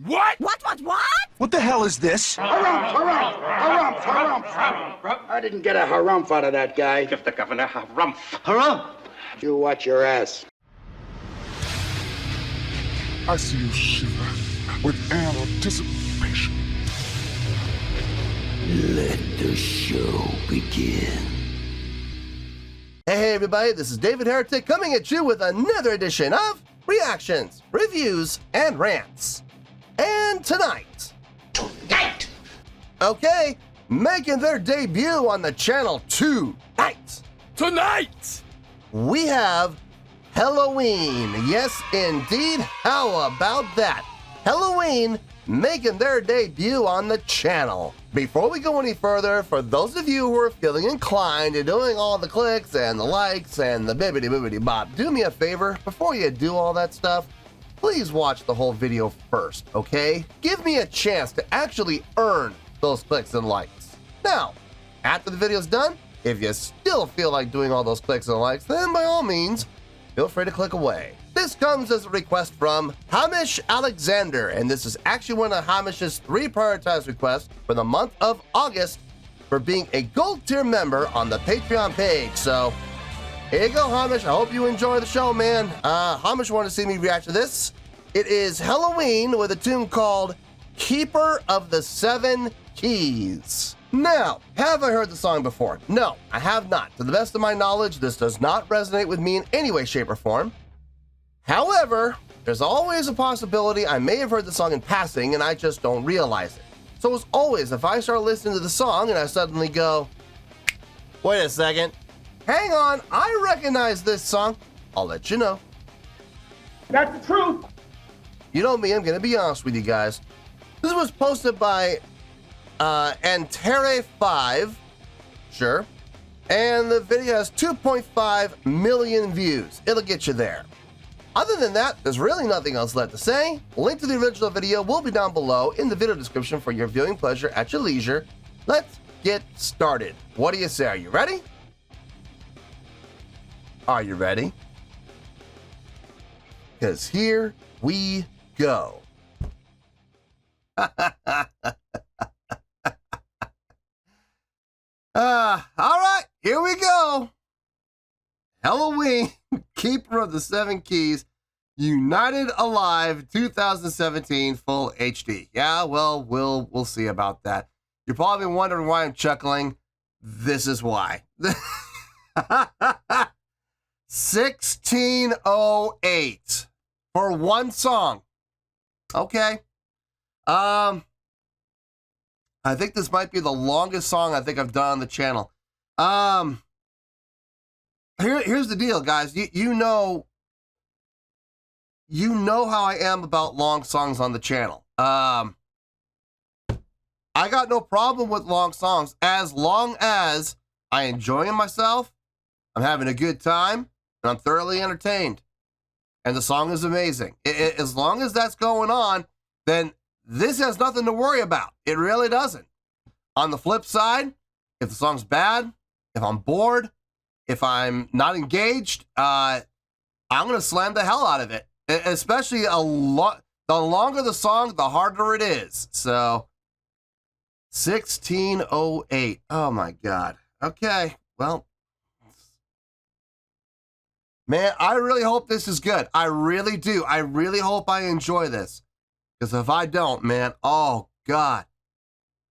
What? What? What the hell is this? Harumph. I didn't get a harumph out of that guy. Give the governor harumph. Harumph? You watch your ass. I see you shiver with anticipation. Let the show begin. Hey everybody, this is David Heretic coming at you with another edition of Reactions, Reviews, and Rants. And tonight, okay, making their debut on the channel tonight, we have Helloween. Yes, indeed. How about that? Helloween making their debut on the channel. Before we go any further, for those of you who are feeling inclined to doing all the clicks and the likes and the bibbidi-boobidi bop, do me a favor, before you do all that stuff, please watch the whole video first, okay? Give me a chance to actually earn those clicks and likes. Now, after the video's done, if you still feel like doing all those clicks and likes, then by all means, feel free to click away. This comes as a request from Hamish Alexander, and this is actually one of Hamish's 3 prioritized requests for the month of August for being a gold tier member on the Patreon page. So here you go, Hamish. I hope you enjoy the show, man. Hamish wanted to see me react to this. It is Helloween with a tune called Keeper of the 7 Keys. Now, have I heard the song before? No, I have not. To the best of my knowledge, this does not resonate with me in any way, shape, or form. However, there's always a possibility I may have heard the song in passing and I just don't realize it. So as always, if I start listening to the song and I suddenly go, wait a second, hang on, I recognize this song, I'll let you know. That's the truth. You know me, I'm gonna be honest with you guys. This was posted by Antere5, sure, and the video has 2.5 million views. It'll get you there. Other than that, there's really nothing else left to say. Link to the original video will be down below in the video description for your viewing pleasure at your leisure. Let's get started. What do you say? Are you ready? Are you ready? Because here we go. All right, here we go. Helloween, Keeper of the 7 Keys, United Alive 2017 Full HD. Yeah, well, we'll see about that. You're probably wondering why I'm chuckling. This is why. 1608 for one song. Okay. I think this might be the longest song I think I've done on the channel. Here's the deal, guys. You know how I am about long songs on the channel. I got no problem with long songs as long as I enjoy myself, I'm having a good time, and I'm thoroughly entertained. And the song is amazing. As long as that's going on, then this has nothing to worry about. It really doesn't. On the flip side, if the song's bad, if I'm bored, if I'm not engaged, I'm going to slam the hell out of it. Especially the longer the song, the harder it is. So, 1608. Oh my God. Okay. Well, man, I really hope this is good. I really do. I really hope I enjoy this. Because if I don't, man, oh God,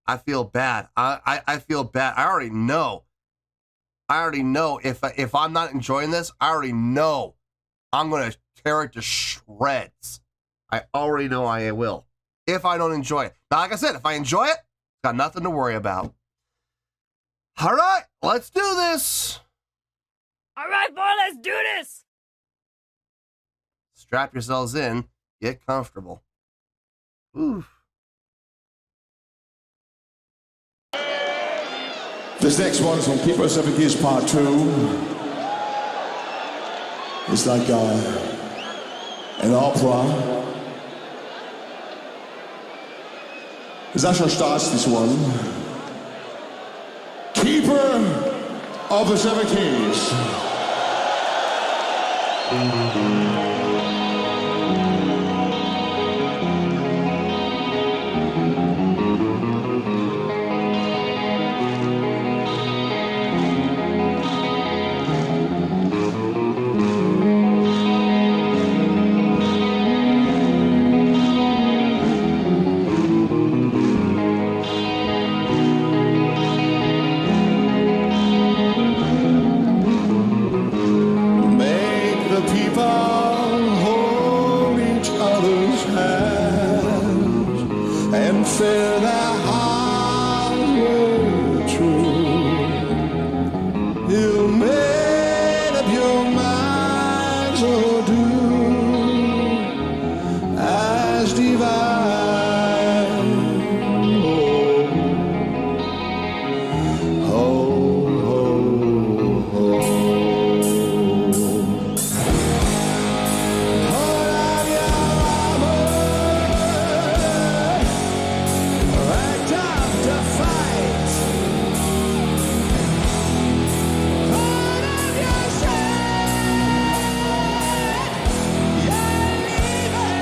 I feel bad. I feel bad. I already know if I'm not enjoying this, I already know I'm going to tear it to shreds. I already know I will if I don't enjoy it. Now, like I said, if I enjoy it, got nothing to worry about. All right, let's do this. All right, boy, let's do this. Strap yourselves in. Get comfortable. Oof. This next one is from Keeper of 7 Keys Part 2. It's like an opera. Sascha starts this one. Keeper of the 7 Keys. fear their hearts were true. You made up your mind to do as divine. Oh, oh, oh, oh. Hold on your armor, act up to fight. Hold on your strength, you're leaving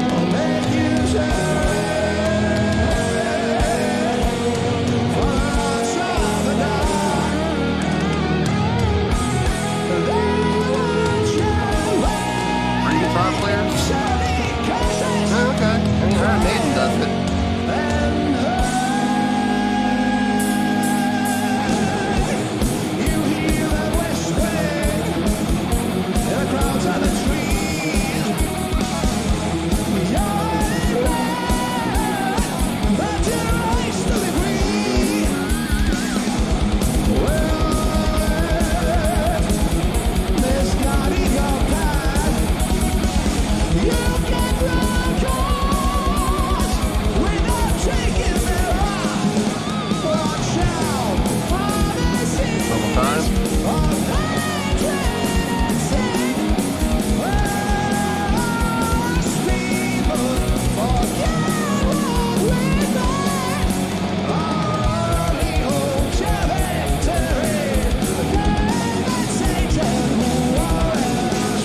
I'll make you turn for us of the dark. Are you guitar players? Oh, okay. I mean, Iron Maiden does it. Double time.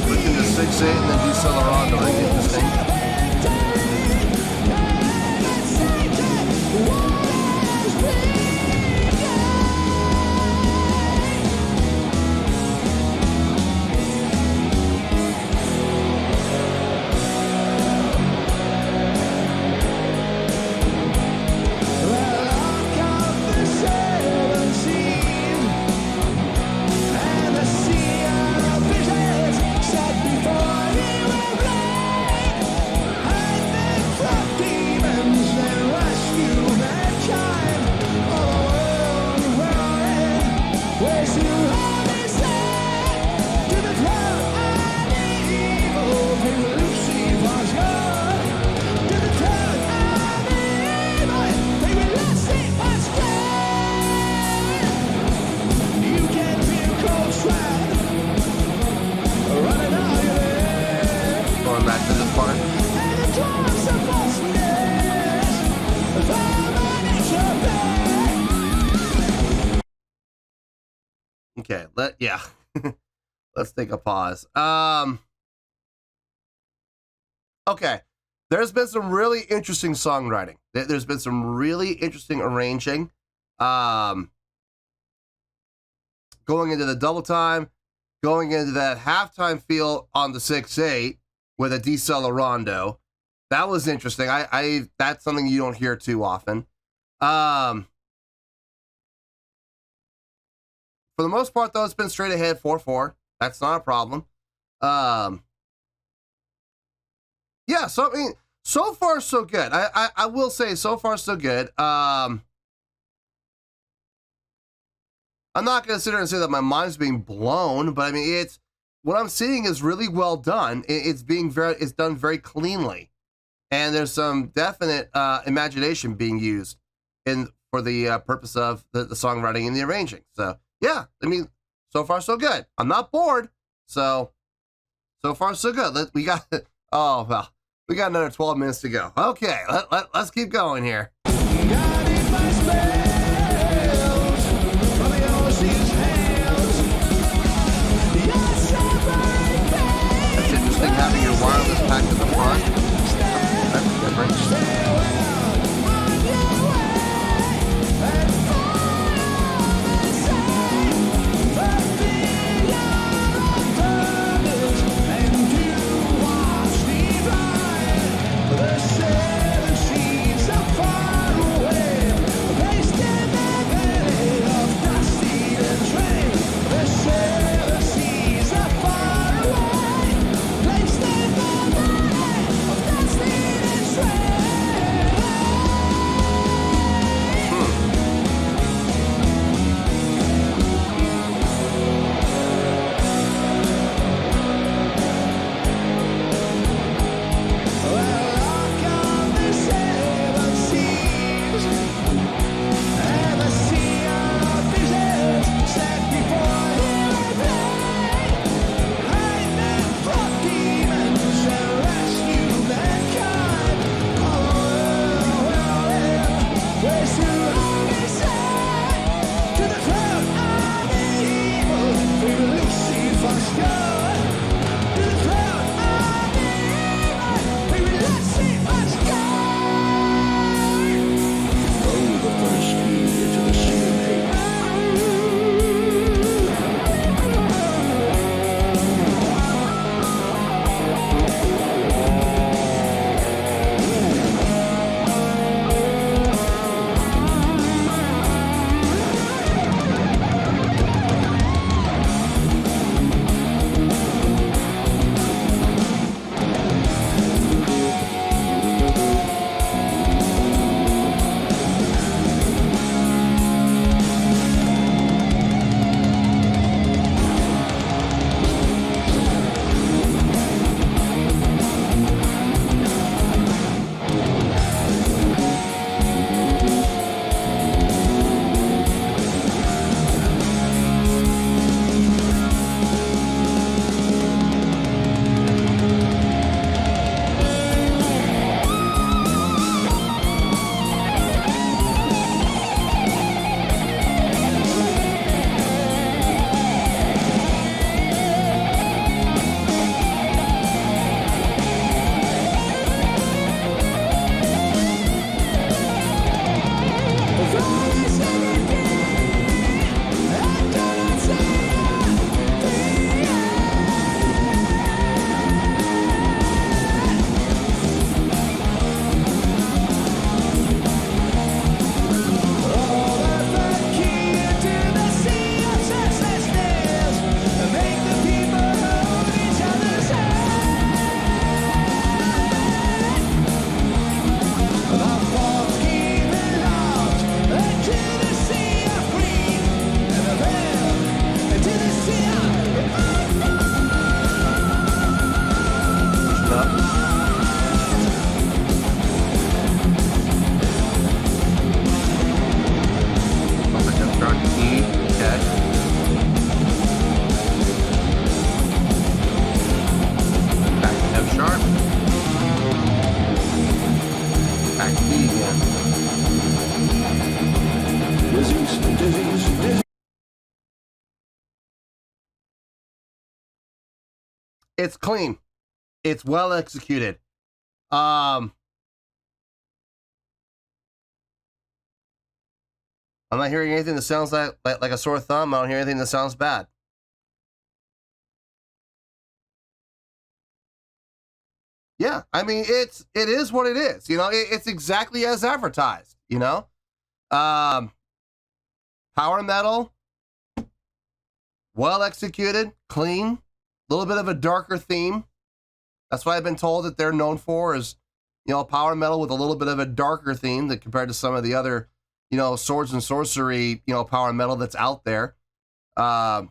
Switching to 6/8 and then decelerando to get this thing. Going back to this part. Okay, let's take a pause. Okay, there's been some really interesting songwriting. There's been some really interesting arranging. Going into the double time, going into that halftime feel on the 6/8 with a decelerando. That was interesting. I that's something you don't hear too often. For the most part, though, it's been straight ahead 4/4. That's not a problem. Yeah, so I mean, so far so good. I will say so far so good. I'm not going to sit here and say that my mind's being blown, but I mean, it's what I'm seeing is really well done. It's done very cleanly, and there's some definite imagination being used for the purpose of the songwriting and the arranging. So yeah, I mean, so far so good. I'm not bored. So far so good. We got another 12 minutes to go. Okay, let's keep going here. It's interesting having your wireless packed in the front. That's different. The seven seas of fire. It's clean. It's well executed. I'm not hearing anything that sounds like a sore thumb. I don't hear anything that sounds bad. Yeah, I mean, it is what it is. You know, it's exactly as advertised. You know, power metal, well executed, clean, a little bit of a darker theme. That's what I've been told that they're known for, is, you know, power metal with a little bit of a darker theme that compared to some of the other, you know, swords and sorcery, you know, power metal that's out there. And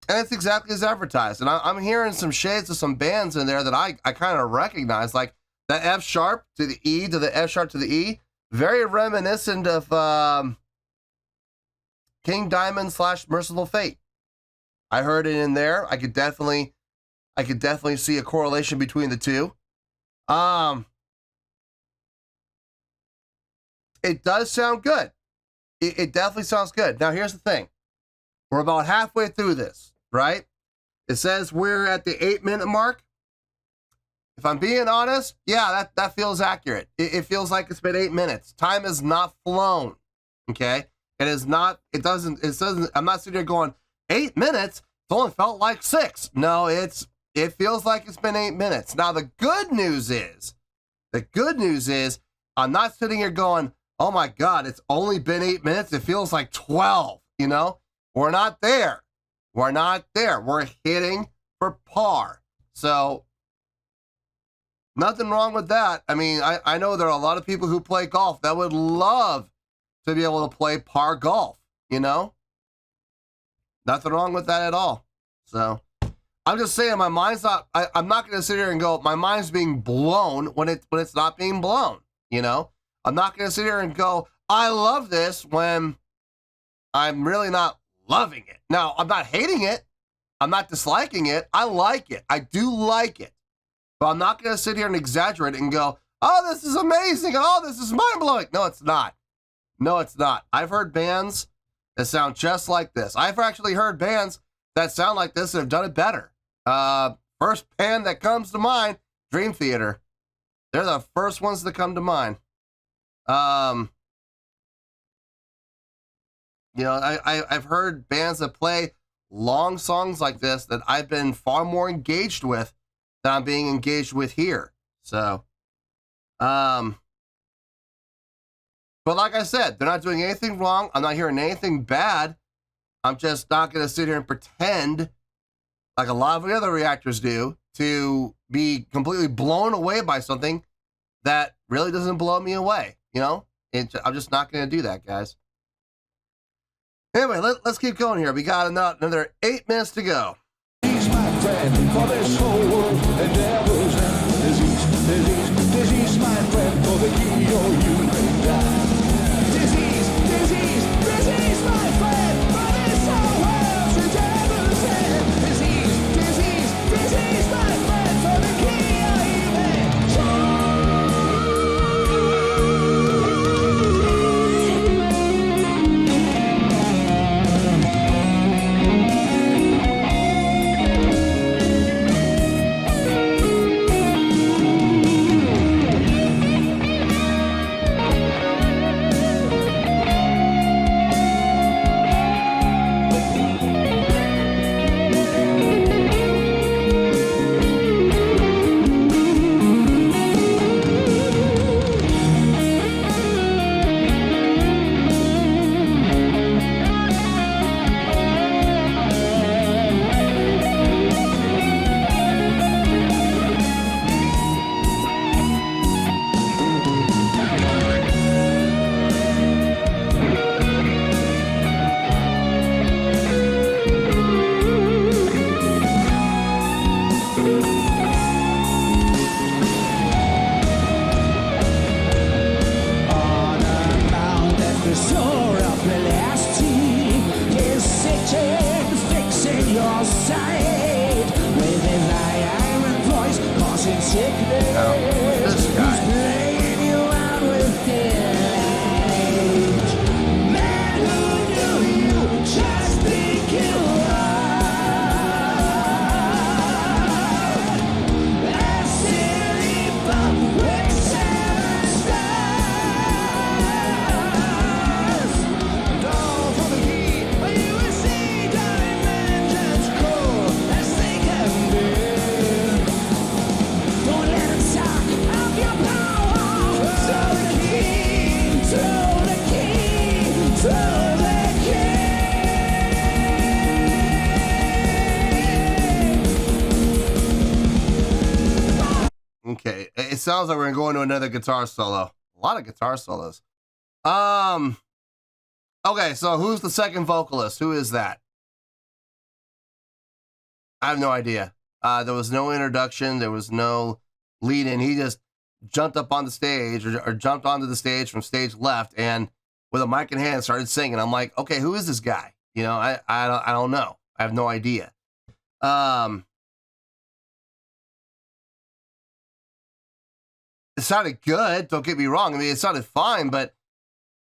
it's exactly as advertised. And I'm hearing some shades of some bands in there that I kind of recognize, like the F sharp to the E to the F sharp to the E. Very reminiscent of King Diamond / Merciful Fate. I heard it in there. I could definitely see a correlation between the two. It does sound good. It definitely sounds good. Now, here's the thing. We're about halfway through this, right? It says we're at the 8-minute mark. If I'm being honest, yeah, that feels accurate. It feels like it's been 8 minutes. Time has not flown, okay? It is not, it doesn't, I'm not sitting here going, 8 minutes? It's only felt like 6. No, it feels like it's been 8 minutes. Now, the good news is, I'm not sitting here going, oh my God, it's only been 8 minutes. It feels like 12, you know? We're not there. We're not there. We're hitting for par. So, nothing wrong with that. I mean, I know there are a lot of people who play golf that would love to be able to play par golf, you know? Nothing wrong with that at all. So, I'm just saying my mind's not, I'm not going to sit here and go, my mind's being blown when it's not being blown, you know? I'm not going to sit here and go, I love this, when I'm really not loving it. Now, I'm not hating it. I'm not disliking it. I like it. I do like it. But I'm not going to sit here and exaggerate and go, oh, this is amazing. Oh, this is mind-blowing. No, it's not. No, it's not. I've heard bands that sound just like this. I've actually heard bands that sound like this and have done it better. First band that comes to mind, Dream Theater. They're the first ones that come to mind. You know, I've heard bands that play long songs like this that I've been far more engaged with than I'm being engaged with here. So, but like I said, they're not doing anything wrong. I'm not hearing anything bad. I'm just not going to sit here and pretend, like a lot of the other reactors do, to be completely blown away by something that really doesn't blow me away. You know, I'm just not going to do that, guys. Anyway, let's keep going here. We got another 8 minutes to go. He's my friend, for this whole world endeavors and disease, my friend, for the key or you may die. Disease, my friend, for this whole world's endeavors and disease, my friend, for the key or you may Okay, it sounds like we're gonna go into another guitar solo. A lot of guitar solos. Okay, so who's the second vocalist? Who is that? I have no idea. There was no introduction. There was no lead in. He just jumped up on the stage or jumped onto the stage from stage left and with a mic in hand started singing. I'm like, okay, who is this guy? You know, I don't know. I have no idea. It sounded good. Don't get me wrong. I mean, it sounded fine, but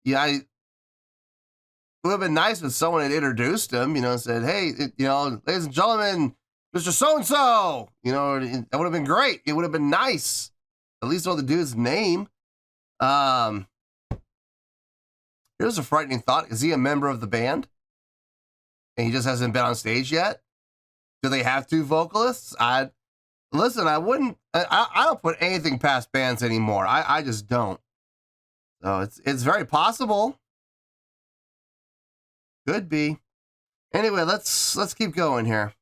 yeah, it would have been nice if someone had introduced him, you know, and said, hey, you know, ladies and gentlemen, Mr. So-and-so, you know, that would have been great. It would have been nice. At least know the dude's name. Here's a frightening thought. Is he a member of the band? And he just hasn't been on stage yet? Do they have two vocalists? Listen, I don't put anything past bands anymore. I just don't. So it's very possible. Could be. Anyway, let's keep going here.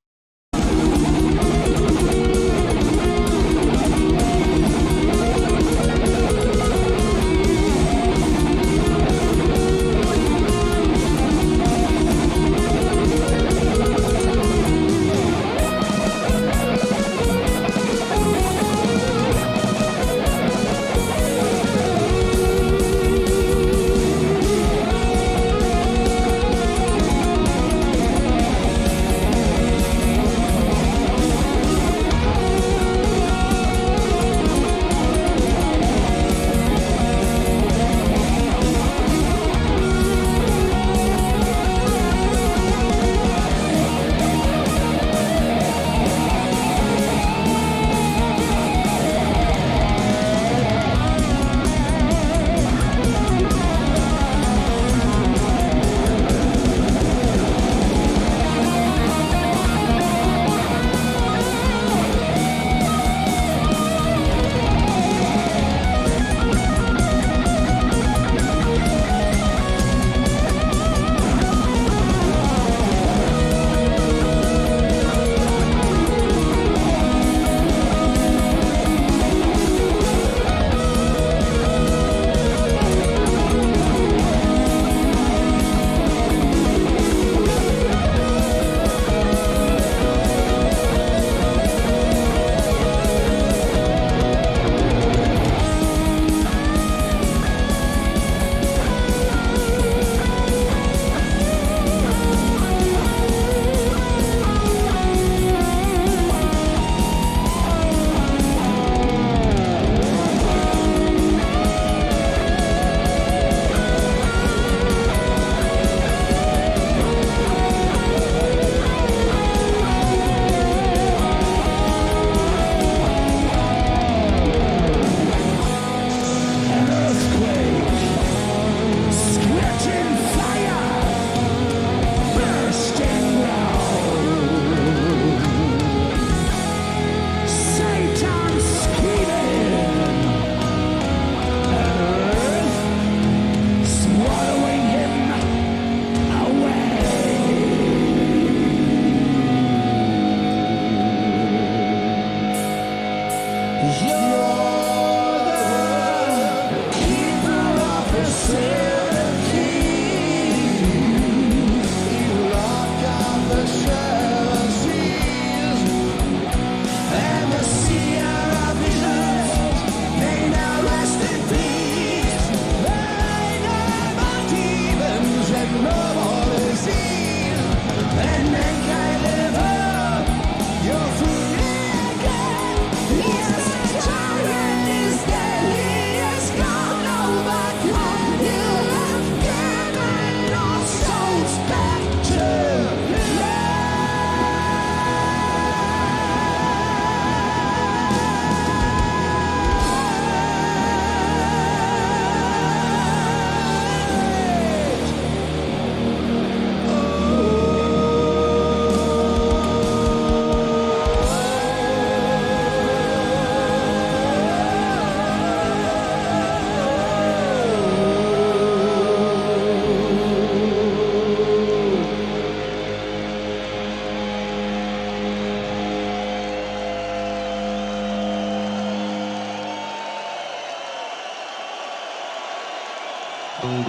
Man,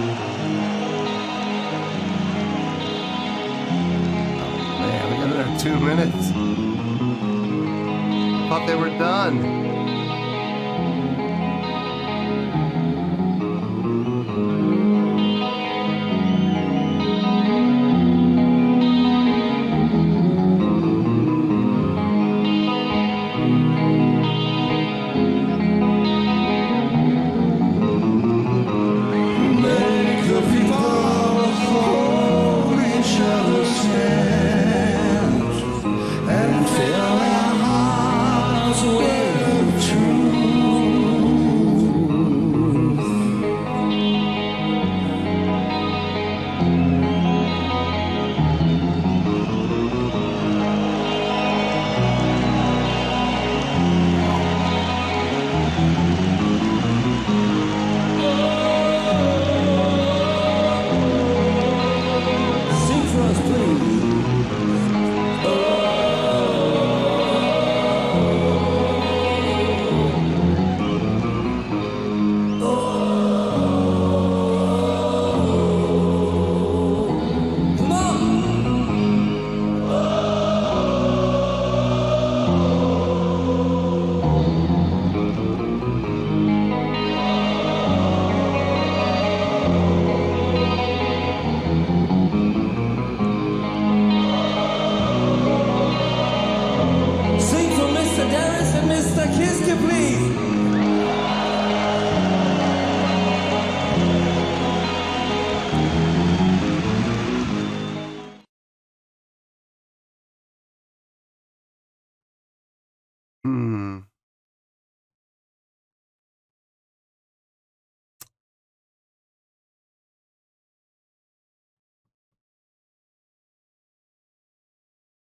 we got another 2 minutes. Thought they were done.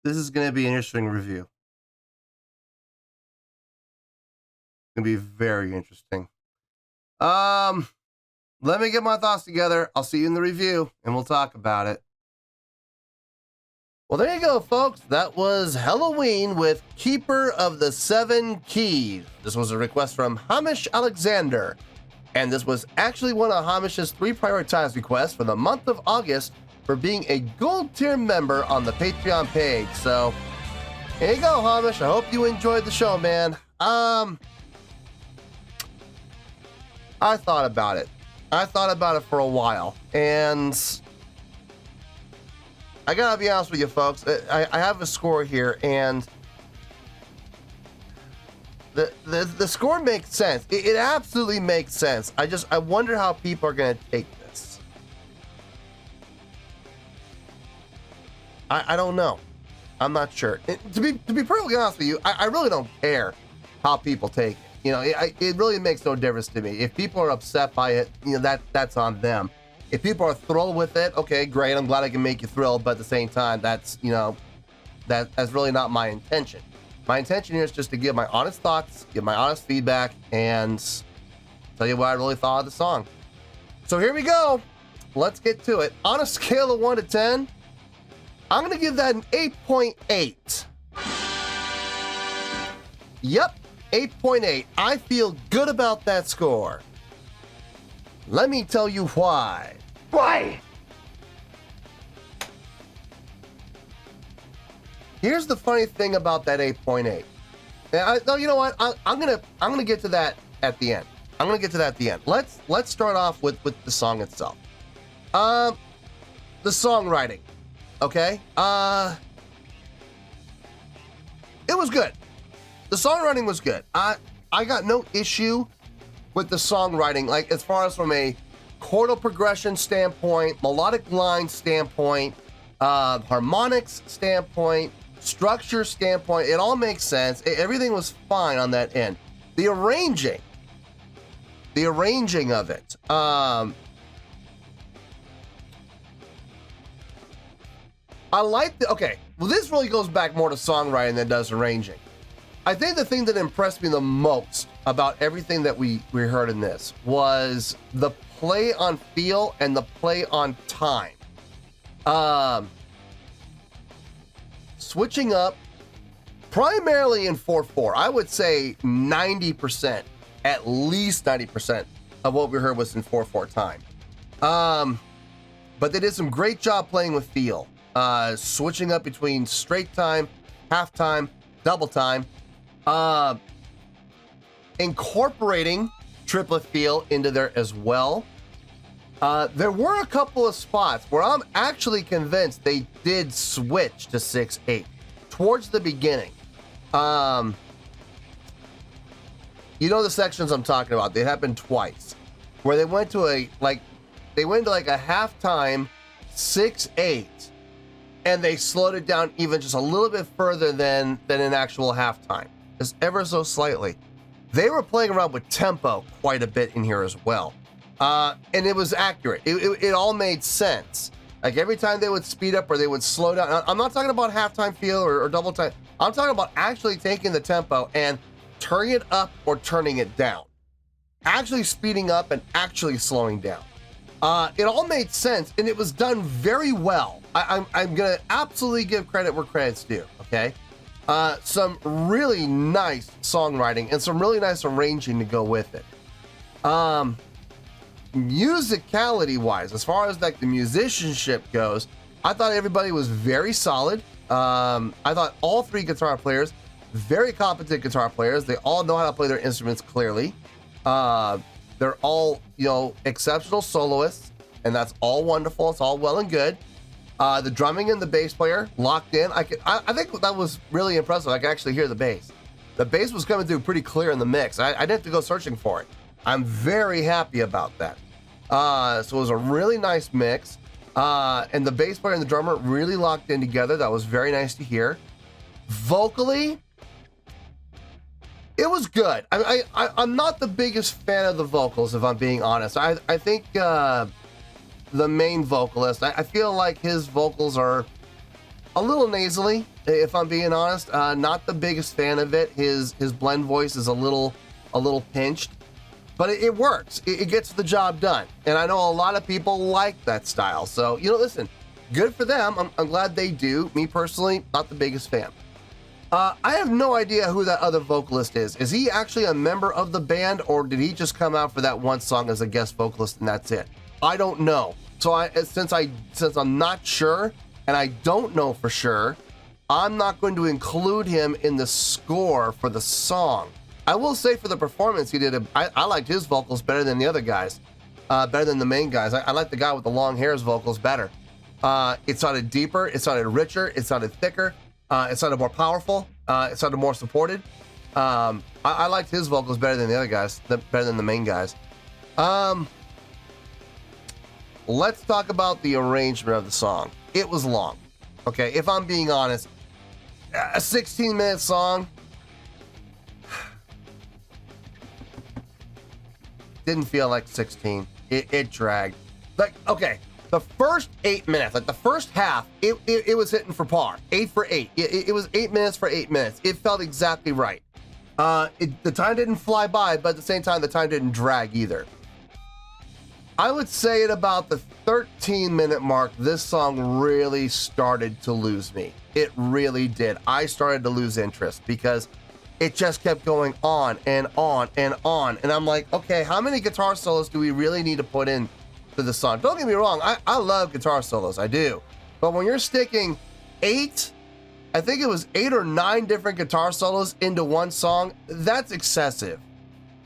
This is going to be an interesting review. It's going to be very interesting. Let me get my thoughts together. I'll see you in the review, and we'll talk about it. Well, there you go, folks. That was Helloween with Keeper of the Seven Keys. This was a request from Hamish Alexander, and this was actually one of Hamish's 3 prioritized requests for the month of August for being a gold tier member on the Patreon page. So, here you go, Hamish. I hope you enjoyed the show, man. I thought about it. I thought about it for a while, and I gotta be honest with you, folks. I have a score here, and the score makes sense. It absolutely makes sense. I wonder how people are gonna take this. I don't know. I'm not sure. To be perfectly honest with you, I really don't care how people take it. You know, it really makes no difference to me. If people are upset by it, you know, that's on them. If people are thrilled with it, okay, great. I'm glad I can make you thrilled, but at the same time, that's really not my intention. My intention here is just to give my honest thoughts, give my honest feedback, and tell you what I really thought of the song. So here we go. Let's get to it. On a scale of 1 to 10, I'm gonna give that an 8.8. Yep. 8.8. I feel good about that score. Let me tell you why. Why? Here's the funny thing about that 8.8. No, you know what? I'm gonna get to that at the end. I'm gonna get to that at the end. Let's start off with the song itself. The songwriting. Okay. It was good. The songwriting was good. I got no issue with the songwriting, like as far as from a chordal progression standpoint, melodic line standpoint, harmonics standpoint, structure standpoint. It all makes sense. Everything was fine on that end. The arranging of it. I like okay. Well, this really goes back more to songwriting than does arranging. I think the thing that impressed me the most about everything that we heard in this was the play on feel and the play on time. Switching up primarily in 4/4. I would say 90%, at least 90% of what we heard was in 4/4 time. But they did some great job playing with feel, switching up between straight time, half time, double time, incorporating triplet feel into there as well. There were a couple of spots where I'm actually convinced they did switch to 6/8 towards the beginning. You know the sections I'm talking about. They happened twice, where they went to a halftime 6/8, and they slowed it down even just a little bit further than an actual halftime, just ever so slightly. They were playing around with tempo quite a bit in here as well, and it was accurate. It all made sense. Like every time they would speed up or they would slow down. I'm not talking about halftime feel or double time. I'm talking about actually taking the tempo and turning it up or turning it down, actually speeding up and actually slowing down. It all made sense, and it was done very well. I'm gonna absolutely give credit where credit's due. Okay, some really nice songwriting and some really nice arranging to go with it. Musicality wise, as far as like the musicianship goes, I thought everybody was very solid. I thought all three guitar players, very competent guitar players. They all know how to play their instruments clearly. They're all, exceptional soloists, and that's all wonderful. It's all well and good. The drumming and the bass player locked in. I think that was really impressive. I could actually hear the bass. The bass was coming through pretty clear in the mix. I didn't have to go searching for it. I'm very happy about that. So it was a really nice mix. And the bass player and the drummer really locked in together. That was very nice to hear. Vocally, it was good. I'm not the biggest fan of the vocals, if I'm being honest. I think the main vocalist, I feel like his vocals are a little nasally, if I'm being honest. Not the biggest fan of it. His blend voice is a little pinched, but it works. It gets the job done. And I know a lot of people like that style. So, listen, good for them. I'm glad they do. Me personally, not the biggest fan. I have no idea who that other vocalist is. Is he actually a member of the band, or did he just come out for that one song as a guest vocalist and that's it? I don't know. So since I'm not sure and I don't know for sure, I'm not going to include him in the score for the song. I will say for the performance he did, I liked his vocals better than the other guys, better than the main guys. I like the guy with the long hair's vocals better. It sounded deeper, it sounded richer, it sounded thicker. It sounded more powerful. It sounded more supported. I liked his vocals better than the other guys, better than the main guys. Let's talk about the arrangement of the song. It was long. Okay, if I'm being honest, a 16-minute song didn't feel like 16. It dragged. Okay. The first 8 minutes, like the first half, it was hitting for par. 8 for 8. It was 8 minutes for 8 minutes. It felt exactly right. The time didn't fly by, but at the same time, the time didn't drag either. I would say at about the 13-minute mark, this song really started to lose me. It really did. I started to lose interest because it just kept going on and on and on. And I'm like, okay, how many guitar solos do we really need to put in to the song? Don't get me wrong, I love guitar solos, I do. But when you're sticking 8 or 9 different guitar solos into one song, that's excessive.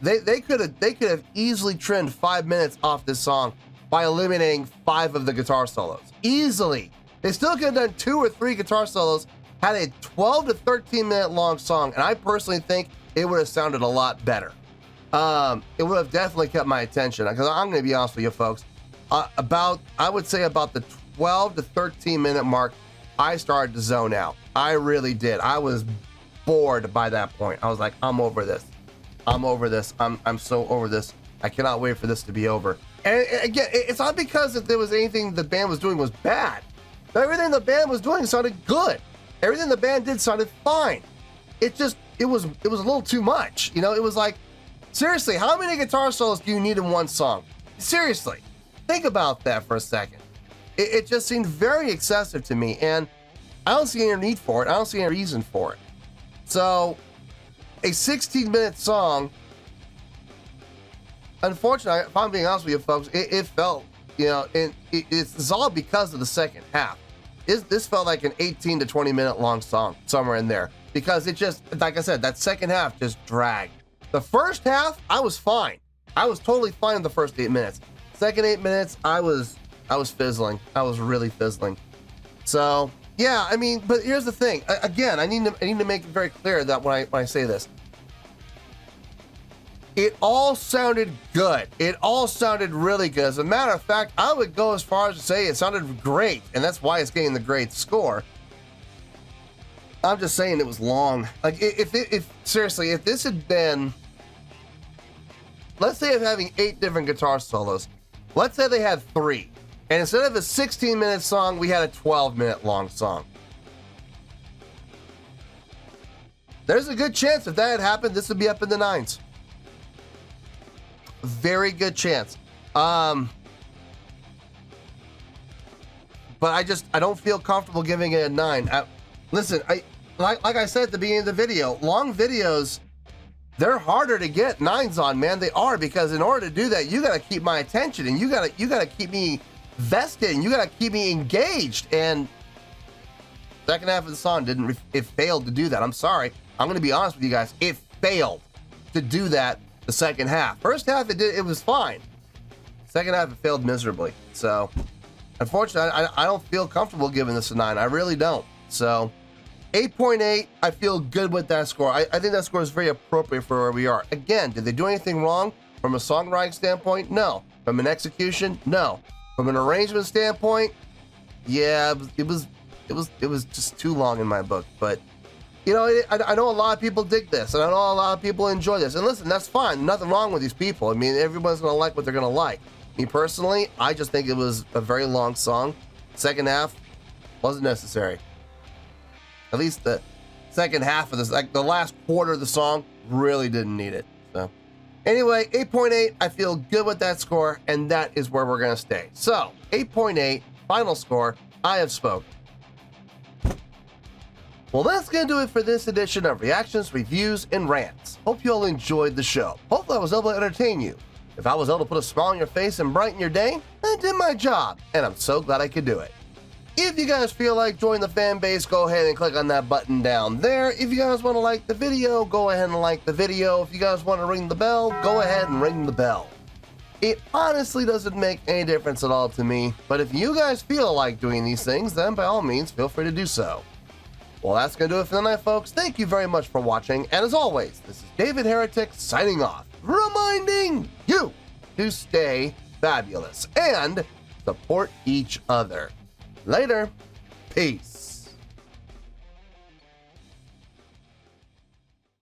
They could have easily trimmed 5 minutes off this song by eliminating 5 of the guitar solos. Easily. They still could have done 2 or 3 guitar solos, had a 12 to 13 minute long song, and I personally think it would have sounded a lot better. It would have definitely kept my attention, because I'm going to be honest with you folks. I would say about the 12 to 13 minute mark, I started to zone out. I really did. I was bored by that point. I was like, I'm over this. I'm so over this. I cannot wait for this to be over. And again, it's not because if there was anything the band was doing was bad. Everything the band was doing sounded good. Everything the band did sounded fine. It was a little too much. It was like, seriously, how many guitar solos do you need in one song? Seriously. Think about that for a second. It just seemed very excessive to me, and I don't see any need for it. I don't see any reason for it. So, a 16-minute song, unfortunately, if I'm being honest with you folks, it felt you know, and it's all because of the second half. This felt like an 18 to 20 minute long song, somewhere in there, because it just, like I said, that second half just dragged. The first half, I was fine. I was totally fine in the first 8 minutes. Second 8 minutes, I was fizzling. I was really fizzling. So yeah, I mean, but here's the thing. Again, I need to make it very clear that when I say this, it all sounded good. It all sounded really good. As a matter of fact, I would go as far as to say it sounded great, and that's why it's getting the great score. I'm just saying it was long. Like, if seriously, if this had been, let's say of having 8 different guitar solos, let's say they had 3, and instead of a 16-minute song, we had a 12-minute long song. There's a good chance if that had happened, this would be up in the 9s. Very good chance. But I don't feel comfortable giving it a 9. Listen, like I said at the beginning of the video, long videos, they're harder to get 9s on, man. They are, because in order to do that, you gotta keep my attention, and you gotta keep me vested, and you gotta keep me engaged. And second half of the song it failed to do that. I'm sorry. I'm gonna be honest with you guys. It failed to do that. The second half. First half, it was fine. Second half, it failed miserably. So, unfortunately, I don't feel comfortable giving this a 9. I really don't. So, 8.8, I feel good with that score. I think that score is very appropriate for where we are. Again, did they do anything wrong from a songwriting standpoint? No. From an execution? No. From an arrangement standpoint? Yeah, it was just too long in my book. But you know, I know a lot of people dig this, and I know a lot of people enjoy this. And listen, that's fine. Nothing wrong with these people. I mean, everyone's going to like what they're going to like. Me personally, I just think it was a very long song. Second half wasn't necessary. At least the second half of this, like the last quarter of the song, really didn't need it. So anyway, 8.8, I feel good with that score, and that is where we're going to stay. So 8.8, final score, I have spoken. Well, that's going to do it for this edition of Reactions, Reviews, and Rants. Hope you all enjoyed the show. Hopefully I was able to entertain you. If I was able to put a smile on your face and brighten your day, I did my job, and I'm so glad I could do it. If you guys feel like joining the fan base, go ahead and click on that button down there. If you guys want to like the video, go ahead and like the video. If you guys want to ring the bell, go ahead and ring the bell. It honestly doesn't make any difference at all to me, but if you guys feel like doing these things, then by all means, feel free to do so. Well, that's going to do it for tonight, folks. Thank you very much for watching. And as always, this is David Heretic signing off, reminding you to stay fabulous and support each other. Later. Peace.